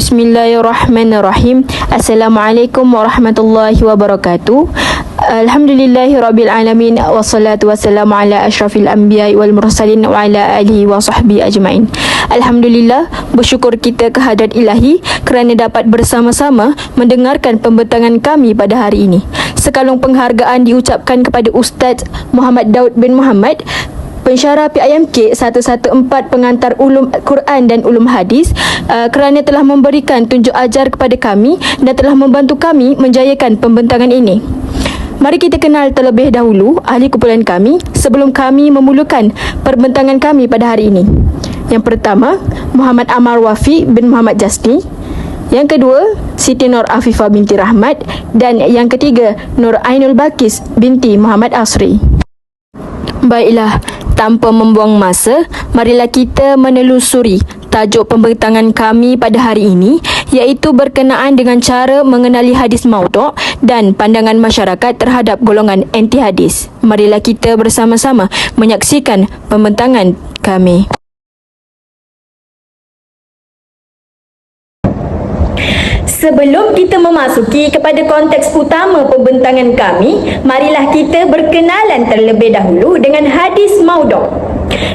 Bismillahirrahmanirrahim. Assalamualaikum warahmatullahi wabarakatuh. Alhamdulillahirrabbilalamin. Wassalatu wassalamu ala ashrafil anbiya wal mursalin wa ala alihi wa sahbihi ajma'in. Alhamdulillah, bersyukur kita kehadrat ilahi kerana dapat bersama-sama mendengarkan pembentangan kami pada hari ini. Sekalung penghargaan diucapkan kepada Ustaz Muhammad Daud bin Muhammad, pensyarah PIMK 114 pengantar ulum Quran dan ulum hadis, kerana telah memberikan tunjuk ajar kepada kami dan telah membantu kami menjayakan pembentangan ini. Mari kita kenal terlebih dahulu ahli kumpulan kami sebelum kami memulakan perbentangan kami pada hari ini. Yang pertama, Muhammad Amar Wafi bin Muhammad Jasni. Yang kedua, Siti Nur Afifah binti Rahmat. Dan yang ketiga, Nur Ainul Bakis binti Muhammad Asri. Baiklah, tanpa membuang masa, marilah kita menelusuri tajuk pembentangan kami pada hari ini, iaitu berkenaan dengan cara mengenali hadis maudhu' dan pandangan masyarakat terhadap golongan anti hadis. Marilah kita bersama-sama menyaksikan pembentangan kami. Sebelum kita memasuki kepada konteks utama pembentangan kami, marilah kita berkenalan terlebih dahulu dengan hadis maudhu'.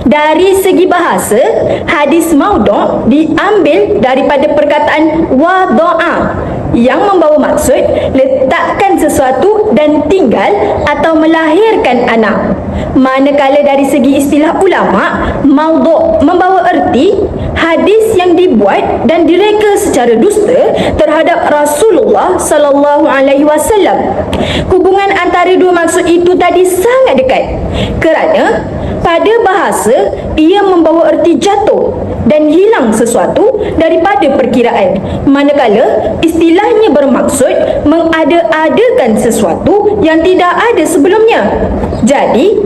Dari segi bahasa, hadis maudhu' diambil daripada perkataan wada'a yang membawa maksud letakkan sesuatu dan tinggal atau melahirkan anak. Manakala dari segi istilah ulama, maudhu' membawa erti hadis yang dibuat dan direka secara dusta terhadap Rasulullah sallallahu alaihi wasallam. Hubungan antara dua maksud itu tadi sangat dekat kerana pada bahasa ia membawa erti jatuh dan hilang sesuatu daripada perkiraan, manakala istilahnya bermaksud mengada-adakan sesuatu yang tidak ada sebelumnya. Jadi,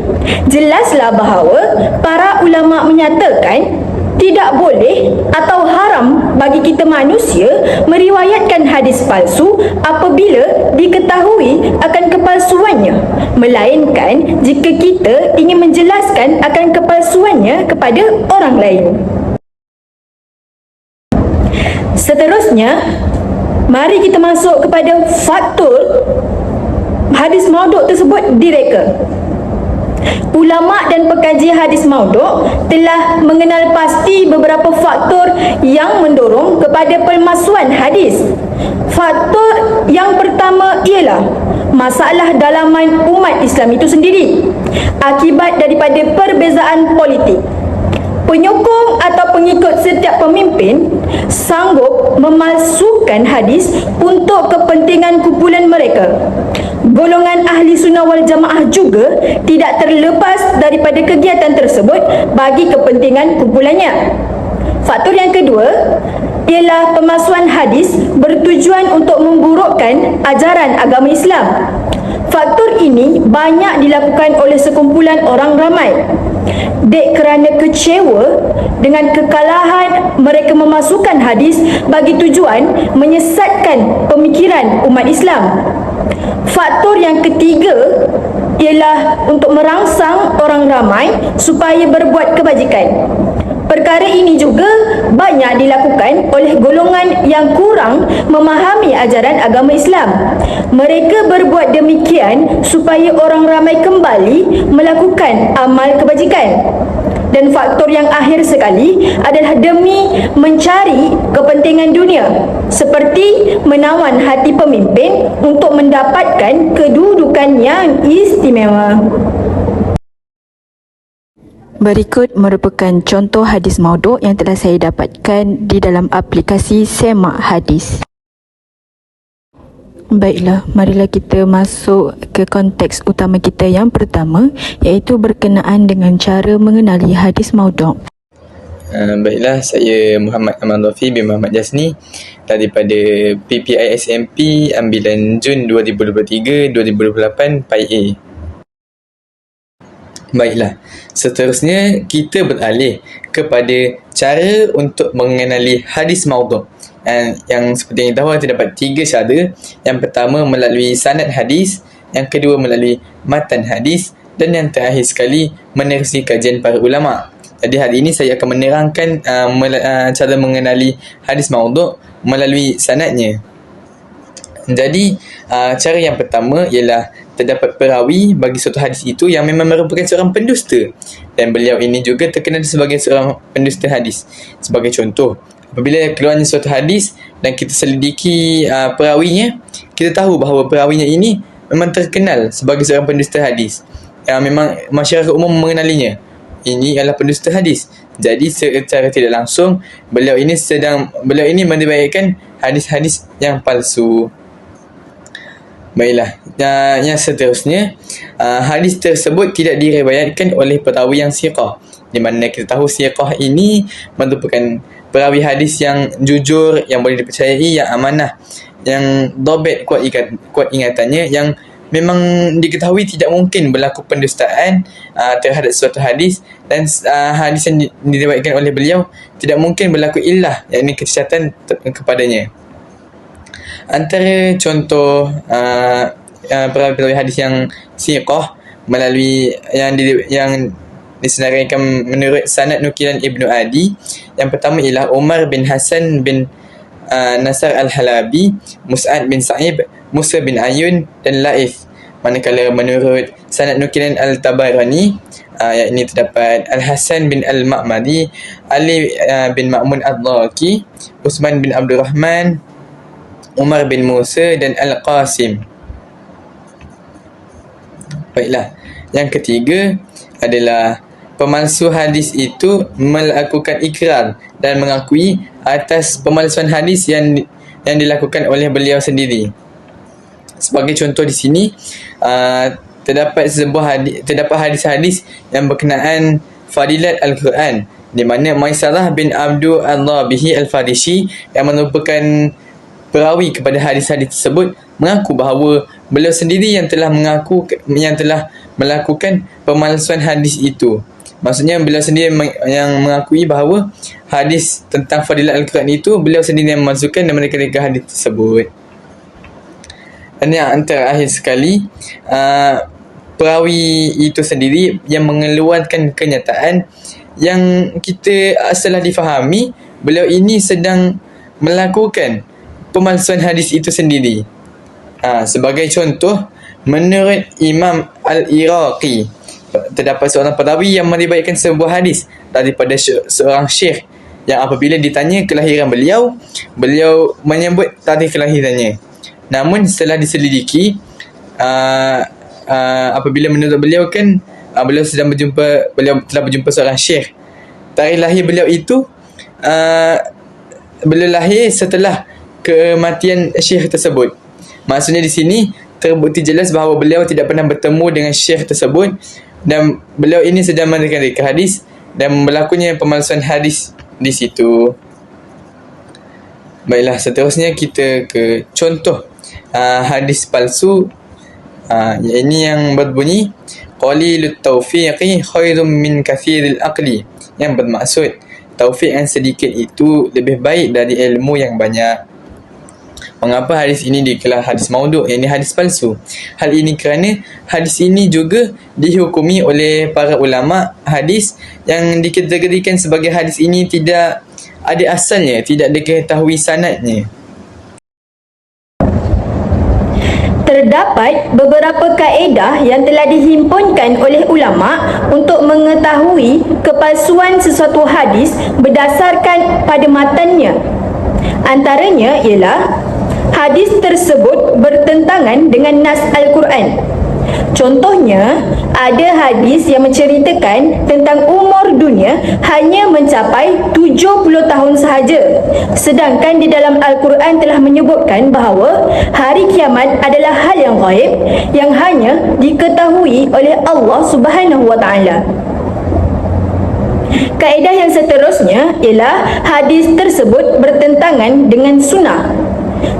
jelaslah bahawa para ulama menyatakan tidak boleh atau haram bagi kita manusia meriwayatkan hadis palsu apabila diketahui akan kepalsuannya, melainkan jika kita ingin menjelaskan akan kepalsuannya kepada orang lain. Seterusnya, mari kita masuk kepada faktor hadis maudhu' tersebut direka. Ulama dan pekaji hadis maudhu' telah mengenal pasti beberapa faktor yang mendorong kepada pemalsuan hadis. Faktor yang pertama ialah masalah dalaman umat Islam itu sendiri akibat daripada perbezaan politik. Penyokong atau pengikut setiap pemimpin sanggup memalsukan hadis untuk kepentingan kumpulan mereka. Golongan ahli sunnah wal jamaah juga tidak terlepas daripada kegiatan tersebut bagi kepentingan kumpulannya. Faktor yang kedua ialah pemalsuan hadis bertujuan untuk memburukkan ajaran agama Islam. Faktor ini banyak dilakukan oleh sekumpulan orang ramai. Dek kerana kecewa dengan kekalahan, mereka memasukkan hadis bagi tujuan menyesatkan pemikiran umat Islam. Faktor yang ketiga ialah untuk merangsang orang ramai supaya berbuat kebajikan. Perkara ini juga banyak dilakukan oleh golongan yang kurang memahami ajaran agama Islam. Mereka berbuat demikian supaya orang ramai kembali melakukan amal kebajikan. Dan faktor yang akhir sekali adalah demi mencari kepentingan dunia, seperti menawan hati pemimpin untuk mendapatkan kedudukan yang istimewa. Berikut merupakan contoh hadis maudhu' yang telah saya dapatkan di dalam aplikasi Semak Hadis. Baiklah, marilah kita masuk ke konteks utama kita yang pertama, iaitu berkenaan dengan cara mengenali hadis maudhu'. Baiklah, saya Muhammad Amar Wafi bin Muhammad Jasni daripada PPISMP ambilan Jun 2023-2028 PAI A. Baiklah, seterusnya kita beralih kepada cara untuk mengenali hadis maudhu'. Yang seperti yang tahu, terdapat 3 cara. Yang pertama melalui sanad hadis, yang kedua melalui matan hadis, dan yang terakhir sekali menerusi kajian para ulama. Jadi hari ini saya akan menerangkan cara mengenali hadis maudhu' melalui sanadnya. Jadi cara yang pertama ialah terdapat perawi bagi suatu hadis itu yang memang merupakan seorang pendusta, dan beliau ini juga terkenal sebagai seorang pendusta hadis. Sebagai contoh, apabila keluarnya suatu hadis dan kita selidiki perawinya, kita tahu bahawa perawinya ini memang terkenal sebagai seorang pendusta hadis, yang memang masyarakat umum mengenalinya. Ini adalah pendusta hadis. Jadi secara tidak langsung beliau ini meriwayatkan hadis-hadis yang palsu. Baiklah, yang seterusnya, hadis tersebut tidak diriwayatkan oleh perawi yang siqah, di mana kita tahu siqah ini merupakan perawi hadis yang jujur, yang boleh dipercayai, yang amanah, yang dobit, kuat ingatannya, yang memang diketahui tidak mungkin berlaku pendustaan terhadap suatu hadis, dan hadis yang diriwayatkan oleh beliau tidak mungkin berlaku illah, yakni kecacatan kepadanya. Antara contoh perawi hadis yang siqah melalui yang disenaraikan menurut sanad nukilan Ibnu Adi, yang pertama ialah Umar bin Hasan bin Nasar Al-Halabi, Mus'ad bin Sa'ib, Musa bin Ayun dan Laif. Manakala menurut sanad nukilan Al-Tabarani, yakni terdapat Al-Hasan bin Al-Ma'mari, Ali bin Ma'mun Ad-Dhaki, Utsman bin Abdul Rahman, Umar bin Musa dan Al-Qasim. Baiklah, yang ketiga adalah pemalsu hadis itu melakukan ikrar dan mengakui atas pemalsuan hadis yang dilakukan oleh beliau sendiri. Sebagai contoh di sini, terdapat hadis-hadis yang berkenaan fadilat Al-Quran, di mana Maisarah bin Abdul Al-Dhabihi Al-Farisi yang merupakan perawi kepada hadis-hadis tersebut mengaku bahawa beliau sendiri yang telah melakukan pemalsuan hadis itu. Maksudnya beliau sendiri yang mengakui bahawa hadis tentang fadilat Al-Quran itu beliau sendiri yang memasukkan dan mereka hadis tersebut. Dan yang terakhir sekali, perawi itu sendiri yang mengeluarkan kenyataan yang kita setelah difahami beliau ini sedang melakukan pemalsuan hadis itu sendiri. Sebagai contoh, menurut Imam Al-Iraqi, terdapat seorang perawi yang meriwayatkan sebuah hadis daripada seorang syekh yang apabila ditanya kelahiran beliau menyebut tarikh kelahirannya. Namun setelah diselidiki, apabila menurut beliau kan beliau telah berjumpa seorang syekh, tarikh lahir beliau itu beliau lahir setelah kematian syekh tersebut. Maksudnya di sini terbukti jelas bahawa beliau tidak pernah bertemu dengan syekh tersebut, dan beliau ini sedang mereka hadis dan berlakunya pemalsuan hadis di situ. Baiklah, seterusnya kita ke contoh hadis palsu. Ini yang berbunyi qalilut taufiqi khairum min kathiril aqli, yang bermaksud taufik yang sedikit itu lebih baik dari ilmu yang banyak. Mengapa hadis ini dikelar hadis maudhu', yakni hadis palsu? Hal ini kerana hadis ini juga dihukumi oleh para ulama hadis yang dikategorikan sebagai hadis ini tidak ada asalnya, tidak diketahui sanadnya. Terdapat beberapa kaedah yang telah dihimpunkan oleh ulama untuk mengetahui kepalsuan sesuatu hadis berdasarkan pada matannya. Antaranya ialah hadis tersebut bertentangan dengan nas Al-Quran. Contohnya, ada hadis yang menceritakan tentang umur dunia hanya mencapai 70 tahun sahaja, sedangkan di dalam Al-Quran telah menyebutkan bahawa hari kiamat adalah hal yang gaib yang hanya diketahui oleh Allah Subhanahu wa taala. Kaedah yang seterusnya ialah hadis tersebut bertentangan dengan sunnah.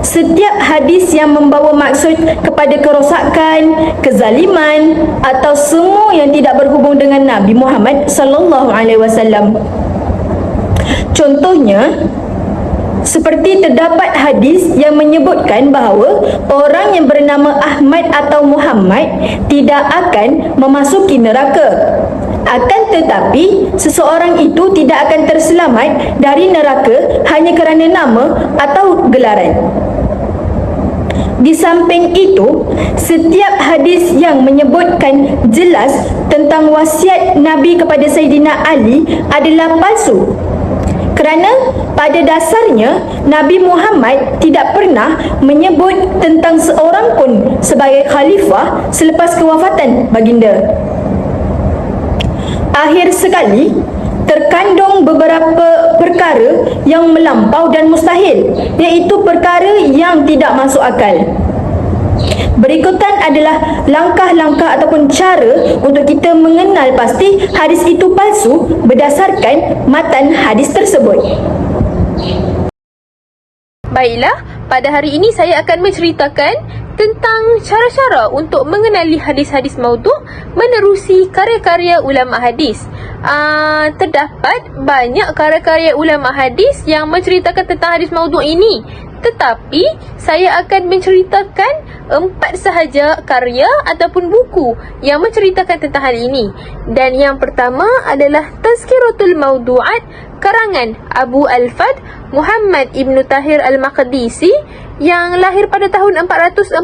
Setiap hadis yang membawa maksud kepada kerosakan, kezaliman atau semua yang tidak berhubung dengan Nabi Muhammad sallallahu alaihi wasallam. Contohnya, seperti terdapat hadis yang menyebutkan bahawa orang yang bernama Ahmad atau Muhammad tidak akan memasuki neraka. Akan tetapi, seseorang itu tidak akan terselamat dari neraka hanya kerana nama atau gelaran. Di samping itu, setiap hadis yang menyebutkan jelas tentang wasiat Nabi kepada Sayyidina Ali adalah palsu. Kerana pada dasarnya Nabi Muhammad tidak pernah menyebut tentang seorang pun sebagai khalifah selepas kewafatan baginda. Akhir sekali, terkandung beberapa perkara yang melampau dan mustahil, iaitu perkara yang tidak masuk akal. Berikutan adalah langkah-langkah ataupun cara untuk kita mengenal pasti hadis itu palsu berdasarkan matan hadis tersebut. Baiklah, pada hari ini saya akan menceritakan tentang cara-cara untuk mengenali hadis-hadis maudhu' menerusi karya-karya ulama hadis. Terdapat banyak karya-karya ulama hadis yang menceritakan tentang hadis maudhu' ini. Tetapi saya akan menceritakan 4 sahaja karya ataupun buku yang menceritakan tentang hal ini. Dan yang pertama adalah Tazkiratul Mawdu'at karangan Abu Al-Fad Muhammad Ibn Tahir Al-Maqdisi yang lahir pada tahun 448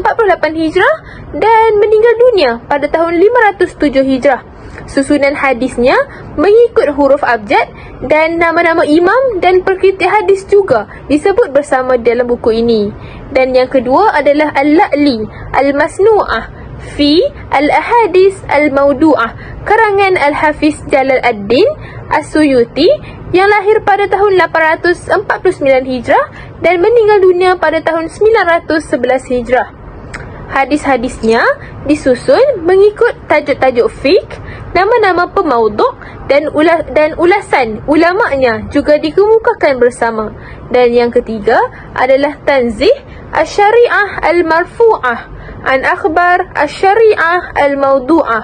Hijrah dan meninggal dunia pada tahun 507 Hijrah. Susunan hadisnya mengikut huruf abjad dan nama-nama imam dan perkriti hadis juga disebut bersama dalam buku ini. Dan yang kedua adalah Al-La'li Al-Masnu'ah fi Al-Ahadis Al-Mawdu'ah karangan Al-Hafiz Jalal Ad-Din As-Suyuti yang lahir pada tahun 849 Hijrah dan meninggal dunia pada tahun 911 Hijrah. Hadis-hadisnya disusun mengikut tajuk-tajuk fiqh, nama-nama pemaudhu' dan ulasan ulama'nya juga dikemukakan bersama. Dan yang ketiga adalah Tanzih Asy-Syari'ah Al-Marfu'ah an Akhbar Asy-Syari'ah Al-Mawdu'ah.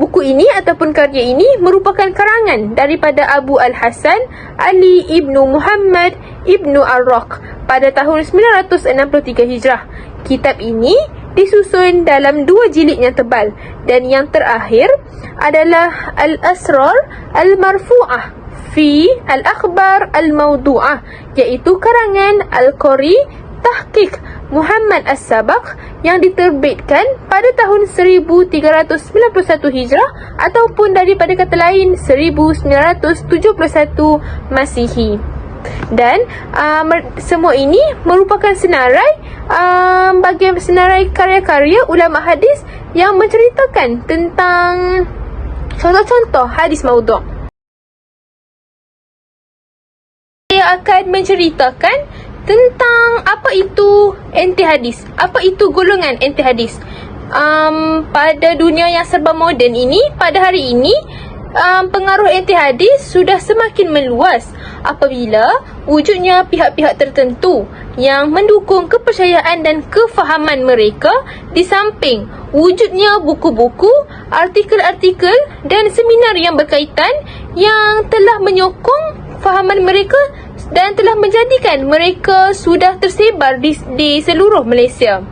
Buku ini ataupun karya ini merupakan karangan daripada Abu Al-Hasan Ali Ibnu Muhammad Ibnu Ar-Raq pada tahun 963 Hijrah. Kitab ini disusun dalam 2 jilid yang tebal. Dan yang terakhir adalah Al-Asrar Al-Marfu'ah fi Al-Akhbar Al-Mawdu'ah, iaitu karangan Al-Qari Tahqiq Muhammad As-Sabaq yang diterbitkan pada tahun 1391 Hijrah ataupun daripada kata lain 1971 Masihi. Dan semua ini merupakan senarai karya-karya ulama hadis yang menceritakan tentang contoh-contoh hadis maudhu'. Saya akan menceritakan tentang apa itu anti hadis, apa itu golongan anti hadis. Pada dunia yang serba moden ini, pada hari ini, pengaruh anti hadis sudah semakin meluas apabila wujudnya pihak-pihak tertentu yang mendukung kepercayaan dan kefahaman mereka, di samping wujudnya buku-buku, artikel-artikel dan seminar yang berkaitan yang telah menyokong fahaman mereka dan telah menjadikan mereka sudah tersebar di seluruh Malaysia.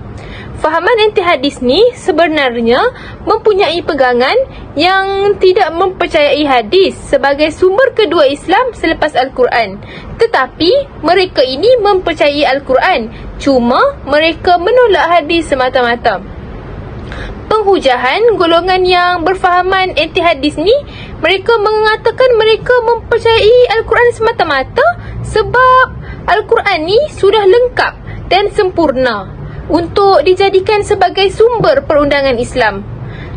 Fahaman anti hadis ni sebenarnya mempunyai pegangan yang tidak mempercayai hadis sebagai sumber kedua Islam selepas Al-Quran. Tetapi mereka ini mempercayai Al-Quran, cuma mereka menolak hadis semata-mata. Penghujahan golongan yang berfahaman anti hadis ni, mereka mengatakan mereka mempercayai Al-Quran semata-mata sebab Al-Quran ni sudah lengkap dan sempurna untuk dijadikan sebagai sumber perundangan Islam.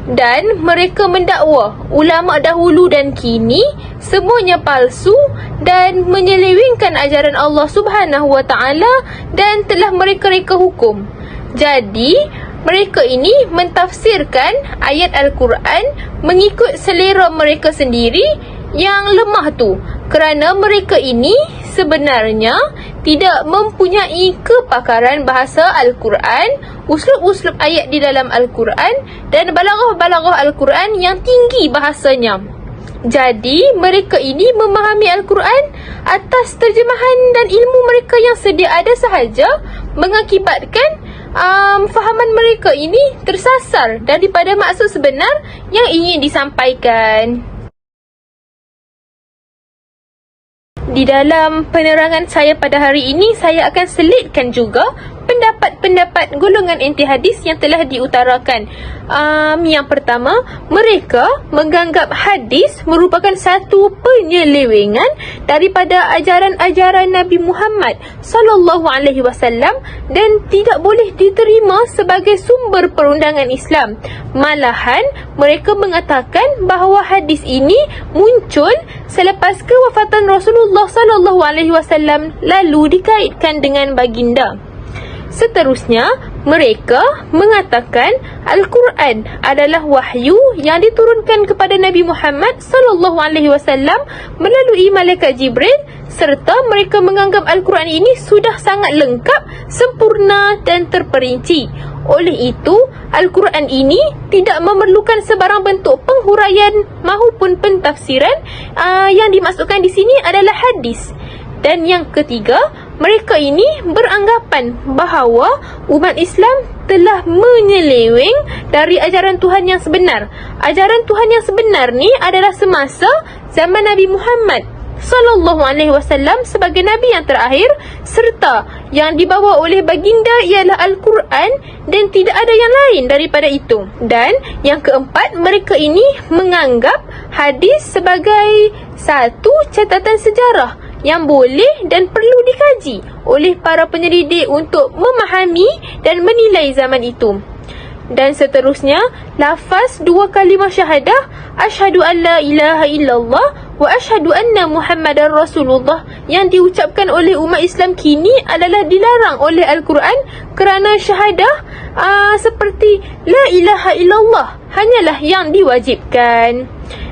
Dan mereka mendakwa ulama dahulu dan kini semuanya palsu dan menyelewengkan ajaran Allah Subhanahu Wa Taala dan telah mereka reka hukum. Jadi mereka ini mentafsirkan ayat Al-Quran mengikut selera mereka sendiri yang lemah tu, kerana mereka ini sebenarnya tidak mempunyai kepakaran bahasa Al-Quran, uslub-uslub ayat di dalam Al-Quran dan balaghah-balaghah Al-Quran yang tinggi bahasanya. Jadi mereka ini memahami Al-Quran atas terjemahan dan ilmu mereka yang sedia ada sahaja, mengakibatkan fahaman mereka ini tersasar daripada maksud sebenar yang ingin disampaikan. Di dalam penerangan saya pada hari ini, saya akan selitkan juga pendapat-pendapat golongan anti hadis yang telah diutarakan. Yang pertama, mereka menganggap hadis merupakan satu penyelewengan daripada ajaran-ajaran Nabi Muhammad sallallahu alaihi wasallam dan tidak boleh diterima sebagai sumber perundangan Islam. Malahan, mereka mengatakan bahawa hadis ini muncul selepas kewafatan Rasulullah sallallahu alaihi wasallam lalu dikaitkan dengan baginda. Seterusnya, mereka mengatakan Al-Quran adalah wahyu yang diturunkan kepada Nabi Muhammad sallallahu alaihi wasallam melalui malaikat Jibril, serta mereka menganggap Al-Quran ini sudah sangat lengkap, sempurna dan terperinci. Oleh itu, Al-Quran ini tidak memerlukan sebarang bentuk penghuraian maupun pentafsiran. Yang dimaksudkan di sini adalah hadis. Dan yang ketiga, mereka ini beranggapan bahawa umat Islam telah menyeleweng dari ajaran Tuhan yang sebenar. Ajaran Tuhan yang sebenar ni adalah semasa zaman Nabi Muhammad sallallahu alaihi wasallam sebagai nabi yang terakhir, serta yang dibawa oleh baginda ialah Al-Quran dan tidak ada yang lain daripada itu. Dan yang keempat, mereka ini menganggap hadis sebagai satu catatan sejarah yang boleh dan perlu dikaji oleh para penyelidik untuk memahami dan menilai zaman itu. Dan seterusnya, lafaz dua kalimah syahadah, asyhadu an la ilaha illallah wa asyhadu anna Muhammadar Rasulullah, yang diucapkan oleh umat Islam kini adalah dilarang oleh Al-Quran kerana syahadah seperti la ilaha illallah hanyalah yang diwajibkan.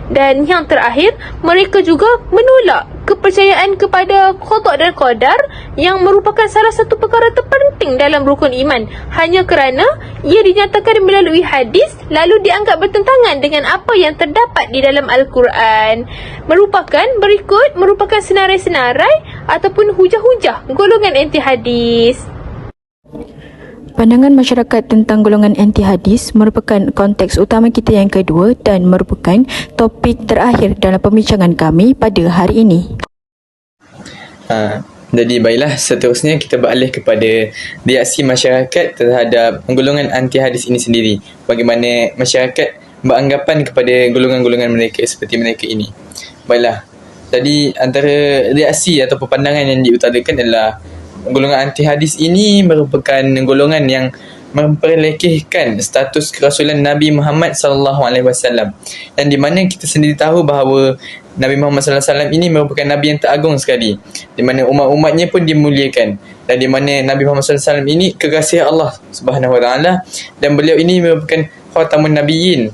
Dan yang terakhir, mereka juga menolak kepercayaan kepada qada dan qadar yang merupakan salah satu perkara terpenting dalam rukun iman, hanya kerana ia dinyatakan melalui hadis lalu dianggap bertentangan dengan apa yang terdapat di dalam Al-Quran. Berikut merupakan senarai-senarai ataupun hujah-hujah golongan anti hadis. Pandangan masyarakat tentang golongan anti hadis merupakan konteks utama kita yang kedua dan merupakan topik terakhir dalam pembincangan kami pada hari ini. Jadi baiklah, seterusnya kita beralih kepada reaksi masyarakat terhadap golongan anti hadis ini sendiri. Bagaimana masyarakat beranggapan kepada golongan-golongan mereka seperti mereka ini. Baiklah, jadi antara reaksi atau pandangan yang diutarakan adalah golongan anti hadis ini merupakan golongan yang memperlekehkan status kerasulan Nabi Muhammad sallallahu alaihi wasallam, dan di mana kita sendiri tahu bahawa Nabi Muhammad sallallahu alaihi wasallam ini merupakan nabi yang teragung sekali, di mana umat-umatnya pun dimuliakan, dan di mana Nabi Muhammad sallallahu alaihi wasallam ini kekasih Allah Subhanahu wa taala, dan beliau ini merupakan khatamun nabiyyin,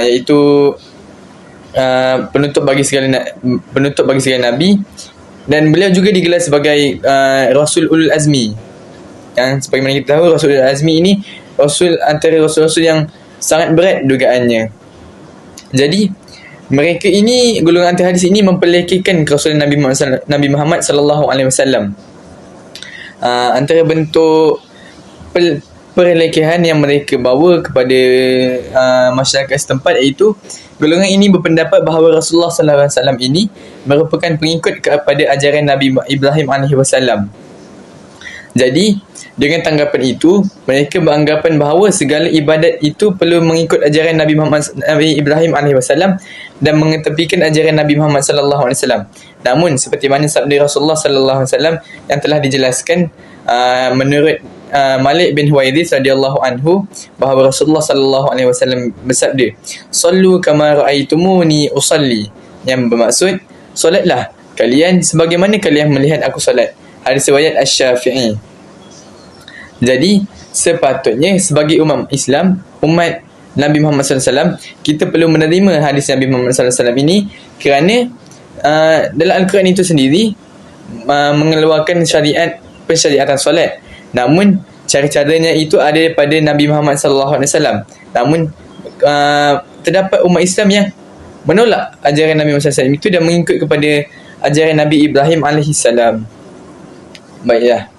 iaitu penutup bagi segala nabi. Dan beliau juga digelar sebagai Rasul Ulul Azmi. Yang sebagaimana kita tahu, Rasul Ulul Azmi ini antara rasul-rasul yang sangat berat dugaannya. Jadi mereka ini, golongan anti hadis ini memperlekehkan kerasulan Nabi Muhammad sallallahu alaihi wasallam. Antara bentuk perlekehan yang mereka bawa kepada masyarakat setempat, iaitu golongan ini berpendapat bahawa Rasulullah sallallahu alaihi wasallam ini merupakan pengikut kepada ajaran Nabi Ibrahim alaihi wasallam. Jadi, dengan tanggapan itu, mereka beranggapan bahawa segala ibadat itu perlu mengikut ajaran Nabi Ibrahim alaihi wasallam dan mengetepikan ajaran Nabi Muhammad sallallahu alaihi wasallam. Namun, seperti mana sabda Rasulullah sallallahu alaihi wasallam yang telah dijelaskan menurut Malik bin Huwairits radhiyallahu anhu, bahawa Rasulullah sallallahu alaihi wasallam bersabda, "Sallu kama ra'aitumuni usalli," yang bermaksud, solatlah kalian sebagaimana kalian melihat aku solat. Hadis riwayat Asy-Syafi'i. Jadi, sepatutnya sebagai umat Islam, umat Nabi Muhammad SAW, kita perlu menerima hadis Nabi Muhammad SAW ini kerana dalam Al-Quran itu sendiri mengeluarkan pensyariatan solat. Namun cara-caranya itu ada daripada Nabi Muhammad SAW. Namun terdapat umat Islam yang menolak ajaran Nabi Muhammad SAW itu dan mengikut kepada ajaran Nabi Ibrahim AS. Baiklah.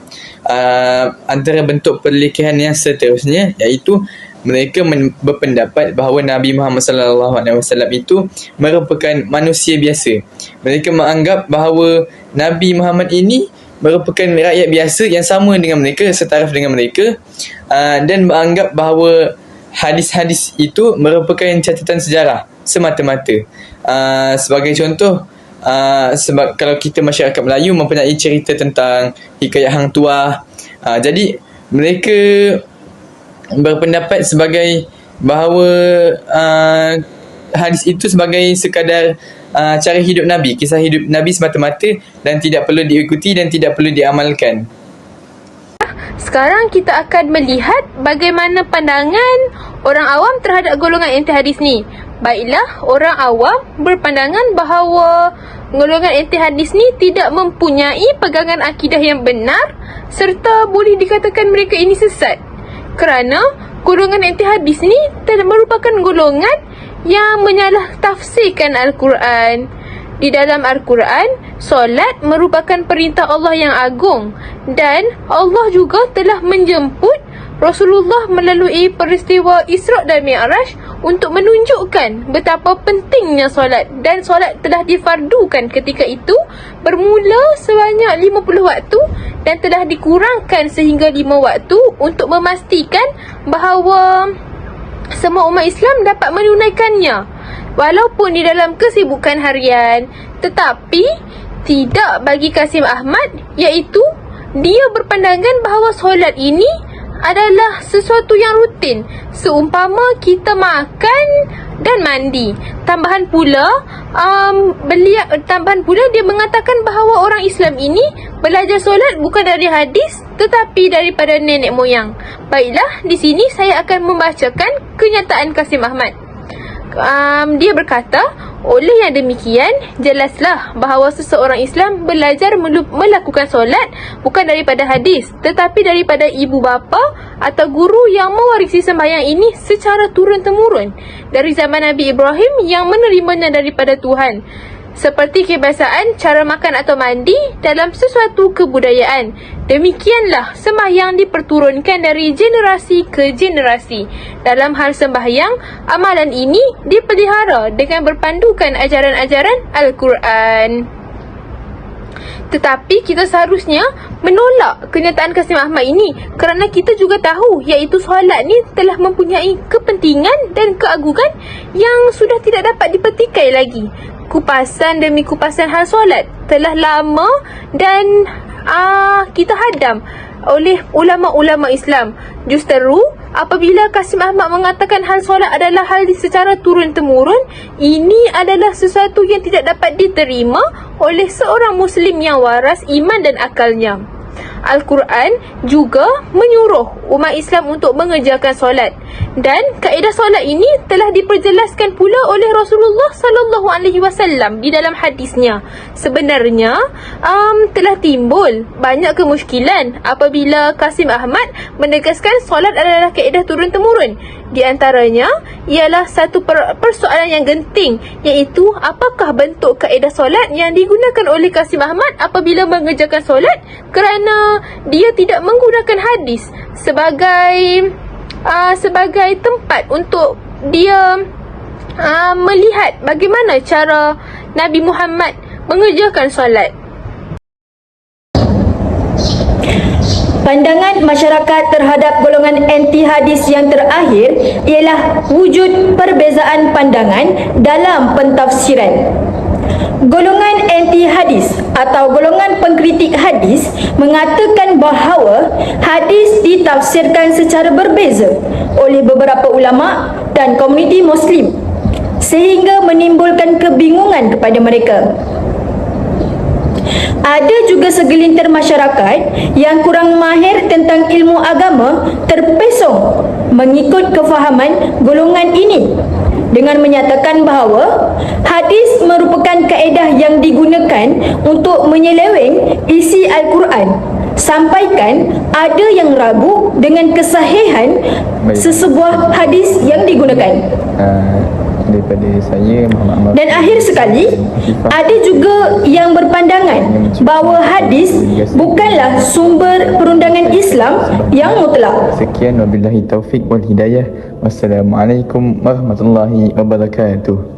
Antara bentuk perlekihan yang seterusnya iaitu mereka berpendapat bahawa Nabi Muhammad SAW itu merupakan manusia biasa. Mereka menganggap bahawa Nabi Muhammad ini merupakan rakyat biasa yang sama dengan mereka, setaraf dengan mereka, dan menganggap bahawa hadis-hadis itu merupakan catatan sejarah semata-mata. Sebagai contoh, sebab kalau kita masyarakat Melayu mempunyai cerita tentang hikayat hang tuah, jadi mereka berpendapat sebagai bahawa hadis itu sebagai sekadar cara hidup Nabi, kisah hidup Nabi semata-mata, dan tidak perlu diikuti dan tidak perlu diamalkan. Sekarang kita akan melihat bagaimana pandangan orang awam terhadap golongan anti hadis ni. Baiklah, orang awam berpandangan bahawa golongan anti hadis ni tidak mempunyai pegangan akidah yang benar serta boleh dikatakan mereka ini sesat. Kerana golongan anti hadis ni merupakan golongan yang menyalah tafsirkan Al-Quran. Di dalam Al-Quran, solat merupakan perintah Allah yang agung, dan Allah juga telah menjemput Rasulullah melalui peristiwa Isra' dan Mi'raj untuk menunjukkan betapa pentingnya solat, dan solat telah difardukan ketika itu bermula sebanyak 50 waktu dan telah dikurangkan sehingga 5 waktu untuk memastikan bahawa semua umat Islam dapat menunaikannya walaupun di dalam kesibukan harian. Tetapi tidak bagi Kasim Ahmad, iaitu dia berpandangan bahawa solat ini adalah sesuatu yang rutin, seumpama kita makan dan mandi. Tambahan pula dia mengatakan bahawa orang Islam ini belajar solat bukan dari hadis tetapi daripada nenek moyang. Baiklah, di sini saya akan membacakan kenyataan Kasim Ahmad. Dia berkata, oleh yang demikian, jelaslah bahawa seseorang Islam belajar melakukan solat bukan daripada hadis, tetapi daripada ibu bapa atau guru yang mewarisi sembahyang ini secara turun-temurun dari zaman Nabi Ibrahim yang menerimanya daripada Tuhan. Seperti kebiasaan cara makan atau mandi dalam sesuatu kebudayaan, demikianlah sembahyang diperturunkan dari generasi ke generasi. Dalam hal sembahyang, amalan ini dipelihara dengan berpandukan ajaran-ajaran Al-Quran. Tetapi kita seharusnya menolak kenyataan Kasim Ahmad ini kerana kita juga tahu iaitu solat ni telah mempunyai kepentingan dan keagungan yang sudah tidak dapat dipetikai lagi. Kupasan demi kupasan hal solat telah lama dan kita hadam oleh ulama-ulama Islam. Justeru, apabila Kasim Ahmad mengatakan hal solat adalah hal secara turun-temurun, ini adalah sesuatu yang tidak dapat diterima oleh seorang Muslim yang waras iman dan akalnya. Al-Quran juga menyuruh umat Islam untuk mengerjakan solat, dan kaedah solat ini telah diperjelaskan pula oleh Rasulullah SAW di dalam hadisnya. Sebenarnya telah timbul banyak kemusykilan apabila Kasim Ahmad menegaskan solat adalah kaedah turun-temurun. Di antaranya ialah satu persoalan yang genting, iaitu apakah bentuk kaedah solat yang digunakan oleh Kasim Ahmad apabila mengerjakan solat, kerana dia tidak menggunakan hadis sebagai tempat untuk dia melihat bagaimana cara Nabi Muhammad mengerjakan solat. Pandangan masyarakat terhadap golongan anti hadis yang terakhir ialah wujud perbezaan pandangan dalam pentafsiran. Golongan anti hadis atau golongan pengkritik hadis mengatakan bahawa hadis ditafsirkan secara berbeza oleh beberapa ulama dan komuniti Muslim sehingga menimbulkan kebingungan kepada mereka. Ada juga segelintir masyarakat yang kurang mahir tentang ilmu agama terpesong mengikut kefahaman golongan ini dengan menyatakan bahawa hadis merupakan kaedah yang digunakan untuk menyeleweng isi Al-Quran, sampaikan ada yang ragu dengan kesahihan sesebuah hadis yang digunakan. daripada saya Muhammad Amar. Dan akhir sekali, ada juga yang berpandangan bahawa hadis bukanlah sumber perundangan Islam yang mutlak. Sekian wabillahi taufik wal hidayah. Wassalamualaikum warahmatullahi wabarakatuh.